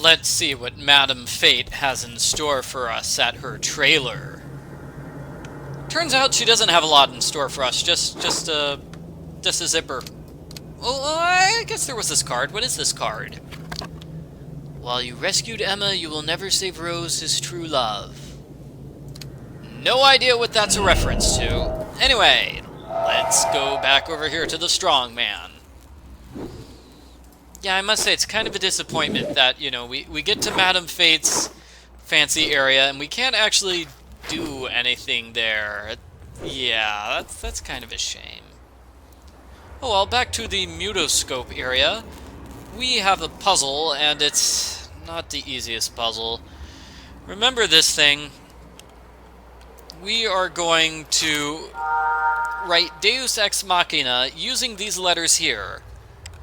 Let's see what Madame Fate has in store for us at her trailer. Turns out she doesn't have a lot in store for us, just a zipper. Well, I guess there was this card. What is this card? While you rescued Emma, you will never save Rose, his true love. No idea what that's a reference to. Anyway, let's go back over here to the strong man. Yeah, I must say, it's kind of a disappointment that, you know, we get to Madame Fate's fancy area and we can't actually do anything there. Yeah, that's kind of a shame. Oh well, back to the mutoscope area. We have a puzzle, and it's not the easiest puzzle. Remember this thing. We are going to write Deus Ex Machina using these letters here.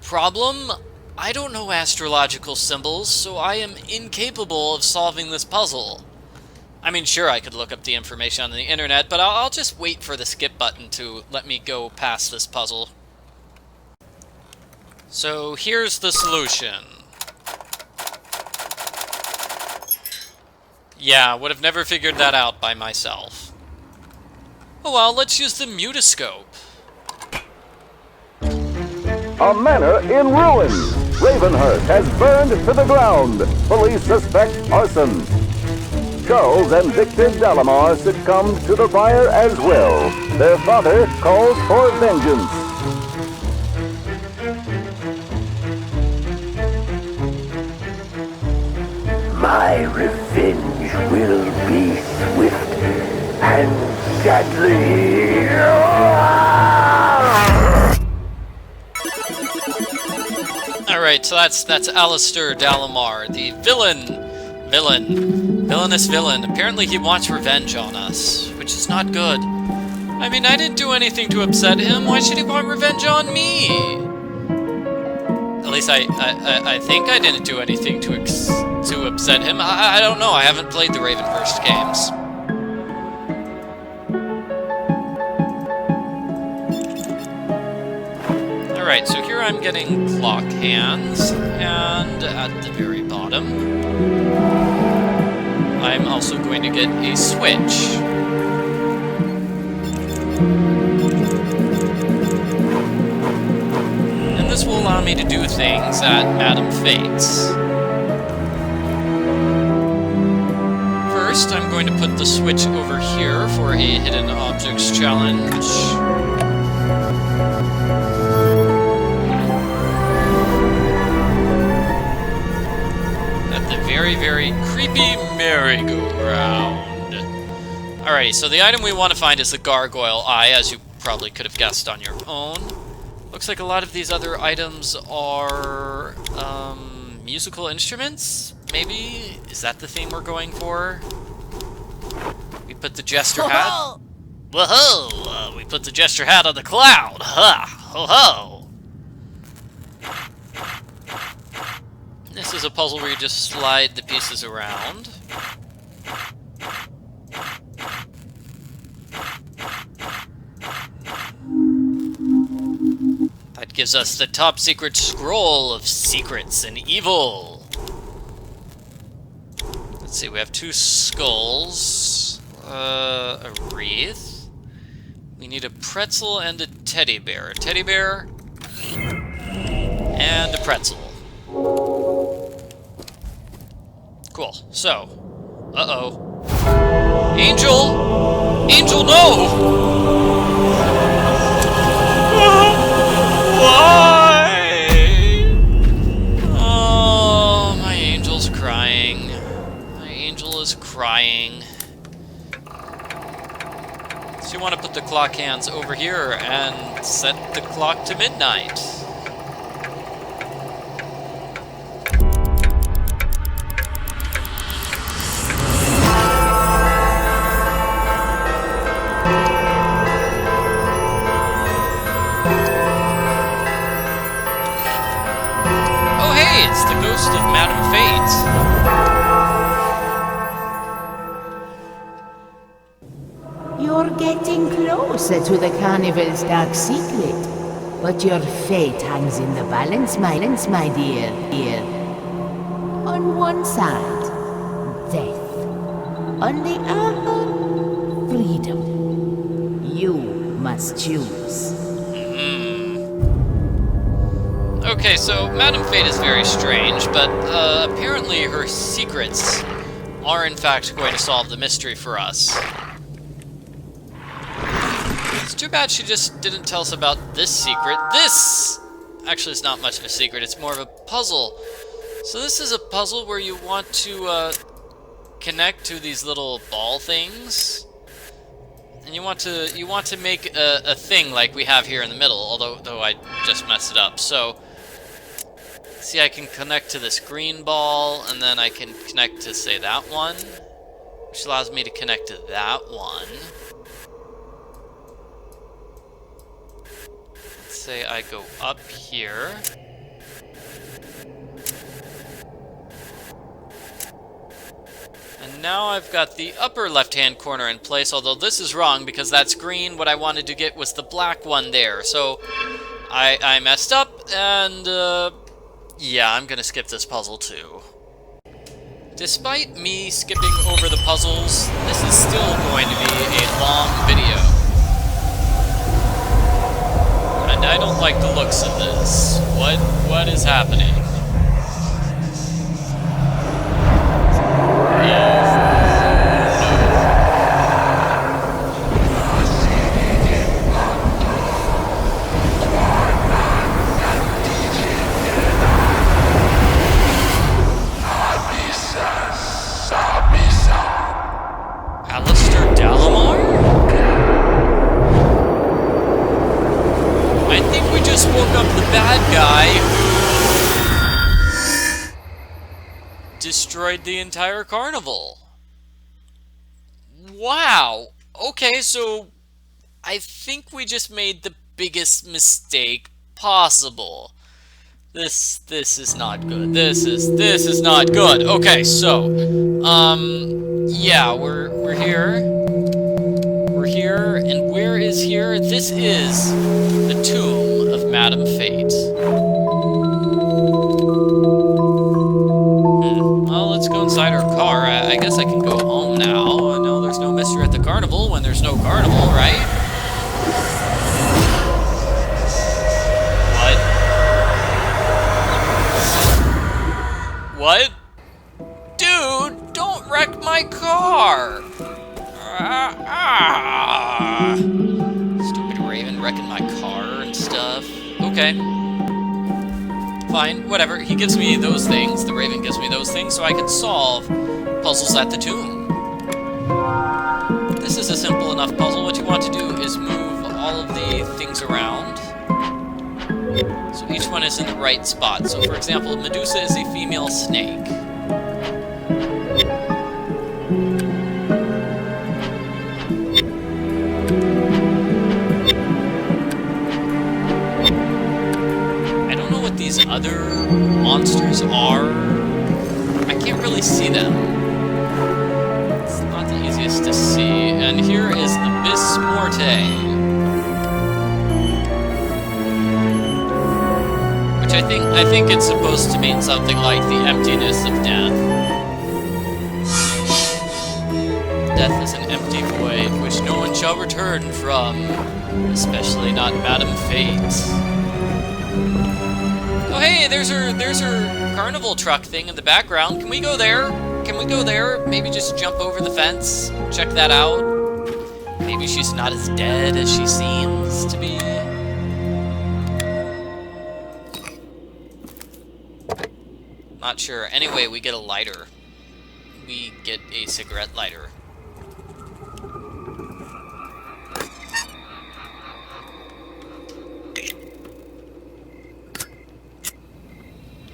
Problem? I don't know astrological symbols, so I am incapable of solving this puzzle. I mean, sure, I could look up the information on the internet, but I'll just wait for the skip button to let me go past this puzzle. So here's the solution. Yeah, would have never figured that out by myself. Oh well, let's use the mutoscope. A manor in ruins. Ravenhurst has burned to the ground. Police suspect arson. Charles and Victor Dalimar succumbed to the fire as well. Their father calls for vengeance. My revenge will be swift and deadly. Alright, so that's Alister Dalimar, the villainous villain. Apparently he wants revenge on us, which is not good. I mean, I didn't do anything to upset him. Why should he want revenge on me? At least I think I didn't do anything to upset him. I don't know. I haven't played the Ravenhurst games. Alright, so here I'm getting clock hands, and at the very bottom, I'm also going to get a switch. And this will allow me to do things at Madame Fate's. First, I'm going to put the switch over here for a hidden objects challenge. Very, very creepy merry-go-round. Alrighty, so the item we want to find is the gargoyle eye, as you probably could have guessed on your own. Looks like a lot of these other items are, musical instruments? Maybe? Is that the theme we're going for? We put the jester hat. Whoa! We put the jester hat on the cloud! Ha! Ho-ho! This is a puzzle where you just slide the pieces around. That gives us the top secret scroll of secrets and evil. Let's see, we have 2 skulls, a wreath. We need a pretzel and a teddy bear. A teddy bear and a pretzel. Cool. So, Angel! Angel, no! Why? Oh, my angel's crying. My angel is crying. So you want to put the clock hands over here and set the clock to midnight. It's the ghost of Madame Fate. You're getting closer to the Carnival's dark secret, but your fate hangs in the balance, my dear. On one side, death. On the other, freedom. You must choose. Okay, so Madame Fate is very strange, but apparently her secrets are in fact going to solve the mystery for us. It's too bad she just didn't tell us about this secret. This! Actually, it's not much of a secret, it's more of a puzzle. So this is a puzzle where you want to connect to these little ball things. And you want to make a thing like we have here in the middle, although I just messed it up. So see, I can connect to this green ball, and then I can connect to, say, that one, which allows me to connect to that one. Let's say I go up here. And now I've got the upper left-hand corner in place, although this is wrong because that's green. What I wanted to get was the black one there. So I messed up, and yeah, I'm gonna skip this puzzle too. Despite me skipping over the puzzles, this is still going to be a long video. And I don't like the looks of this. What is happening? Alister Dalimar? I think we just woke up the bad guy who destroyed the entire carnival. Wow. Okay, so I think we just made the biggest mistake possible. This is not good. This is not good. Okay, so yeah, we're here. We're here, and where is here? This is the tomb of Madame Fate. Well, let's go inside her car. I guess I can go home now. I know there's no mystery at the carnival when there's no carnival, right? What? Dude, don't wreck my car! Stupid Raven wrecking my car and stuff. Okay. Fine, whatever. He gives me those things. The Raven gives me those things so I can solve puzzles at the tomb. This is a simple enough puzzle. What you want to do is move all of the things around. So each one is in the right spot. So for example, Medusa is a female snake. I don't know what these other monsters are. I can't really see them. It's not the easiest to see. And here is Abyss Morte. I think it's supposed to mean something like the emptiness of death. Death is an empty void which no one shall return from, especially not Madame Fate. Oh hey, there's her carnival truck thing in the background. Can we go there? Can we go there? Maybe just jump over the fence, check that out. Maybe she's not as dead as she seems to be. Not sure. Anyway, we get a lighter. We get a cigarette lighter.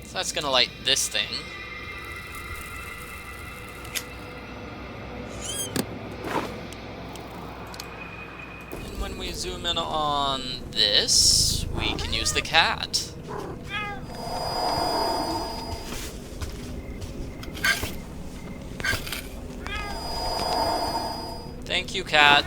So that's gonna light this thing. And when we zoom in on this, we can use the cat. Thank you, cat.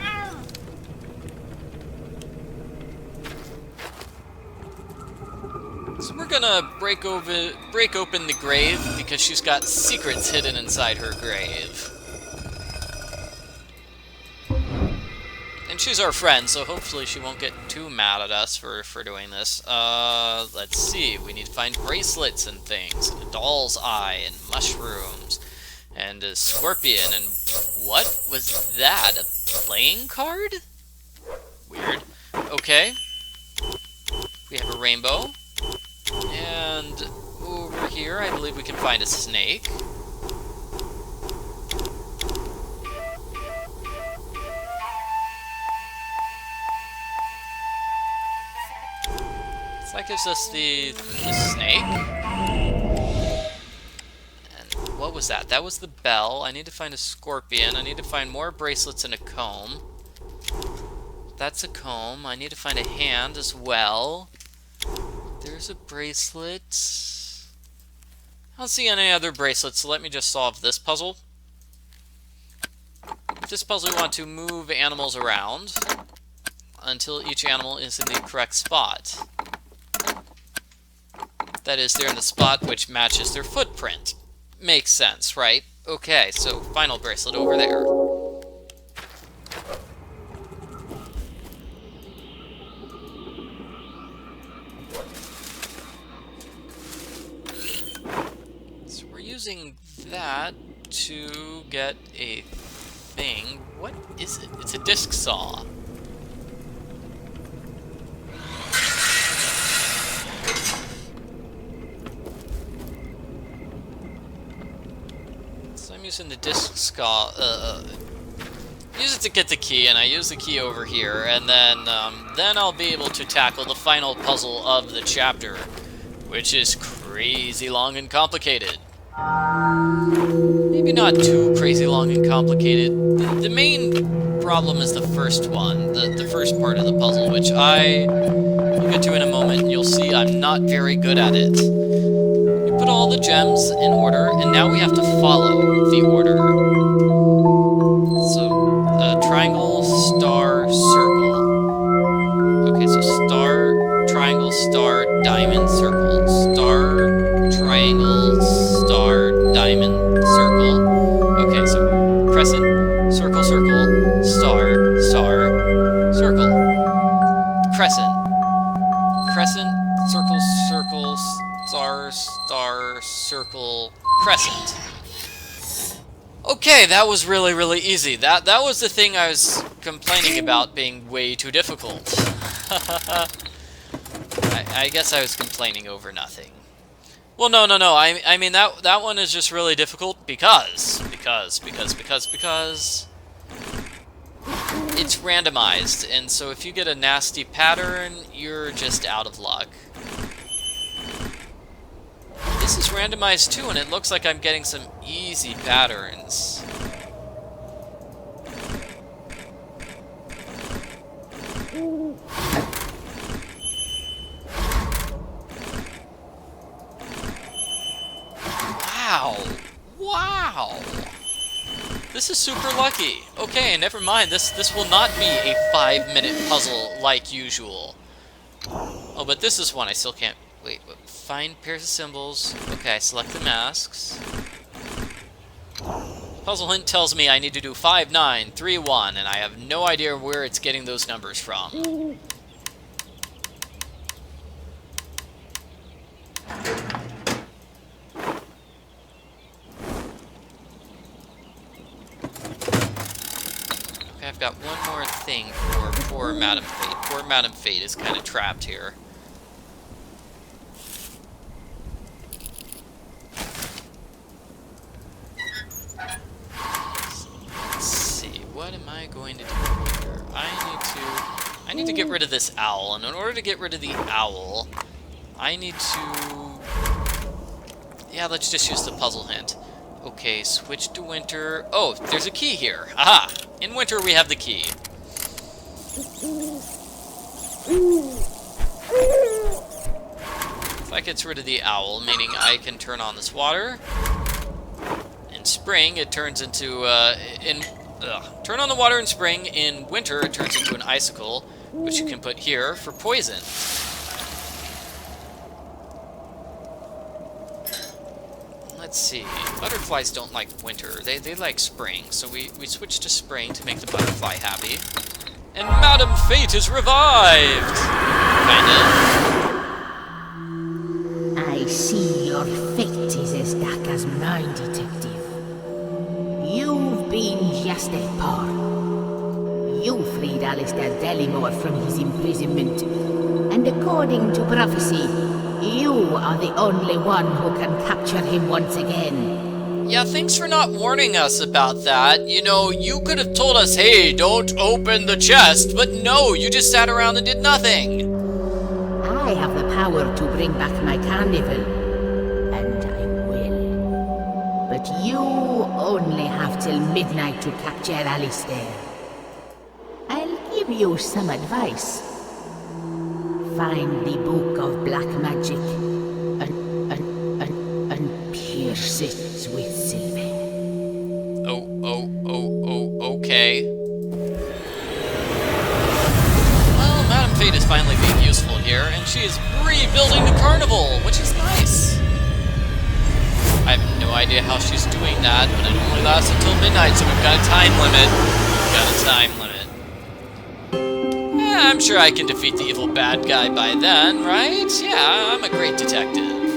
So we're gonna gonna break open the grave because she's got secrets hidden inside her grave. And she's our friend, so hopefully she won't get too mad at us for doing this. Let's see. We need to find bracelets and things. A doll's eye and mushrooms. And a scorpion. And what was that? A playing card? Weird. Okay. We have a rainbow. And over here, I believe we can find a snake. So that gives us the snake. And what was that? That was the bell. I need to find a scorpion. I need to find more bracelets and a comb. That's a comb. I need to find a hand as well. There's a bracelet. I don't see any other bracelets, so let me just solve this puzzle. This puzzle, we want to move animals around until each animal is in the correct spot. That is, they're in the spot which matches their footprint. Makes sense, right? Okay, so final bracelet over there. So we're using that to get a thing. What is it? It's a disc saw. So I'm using the disc saw. Use it to get the key, and I use the key over here, and then I'll be able to tackle the final puzzle of the chapter, which is crazy long and complicated. Maybe not too crazy long and complicated. The main problem is the first one, the first part of the puzzle, which will get to in a moment, and you'll see I'm not very good at it. You put all the gems in order, and now we have to follow the order. So, triangle, star, circle. Okay, so star, triangle, star, diamond, circle. Star, triangle, star, diamond, circle. Okay, so crescent, circle, circle, star, star, circle. Crescent. Crescent, circle, circle, star, star, circle, crescent. Okay, that was really, really easy. That was the thing I was complaining about being way too difficult. I guess I was complaining over nothing. Well, no. I mean, that one is just really difficult because it's randomized, and so if you get a nasty pattern, you're just out of luck. This is randomized too, and it looks like I'm getting some easy patterns. Wow! This is super lucky. Okay, never mind. This will not be a 5-minute puzzle like usual. Oh, but this is one I still can't... Wait, find pairs of symbols. Okay, select the masks. Puzzle hint tells me I need to do 5, 9, 3, 1, and I have no idea where it's getting those numbers from. Okay, I've got one more thing for poor Madam Fate. Poor Madam Fate is kind of trapped here. What am I going to do here? I need to get rid of this owl, and in order to get rid of the owl, I need to... Yeah, let's just use the puzzle hint. Okay, switch to winter. Oh, there's a key here. Aha! In winter, we have the key. If that gets rid of the owl, meaning I can turn on this water. In spring, it turns into, turn on the water in spring. In winter, it turns into an icicle, which you can put here for poison. Let's see. Butterflies don't like winter. They like spring. So we switch to spring to make the butterfly happy. And Madam Fate is revived! Kinda. I see your fate is as dark as mine, Detective. You've been just a pawn. You freed Alister Dalimar from his imprisonment. And according to prophecy, you are the only one who can capture him once again. Yeah, thanks for not warning us about that. You know, you could have told us, hey, don't open the chest, but no, you just sat around and did nothing. I have the power to bring back my Carnival, and I will. But you only have till midnight to capture Alister. I'll give you some advice. Find the Book of Black Magic and pierce it with silver. Okay. Well, Madam Fate is finally being useful here, and she is rebuilding the Carnival, which is nice. I have no idea how she's doing that, but it only lasts until midnight, so we've got a time limit. I'm sure I can defeat the evil bad guy by then, right? Yeah, I'm a great detective.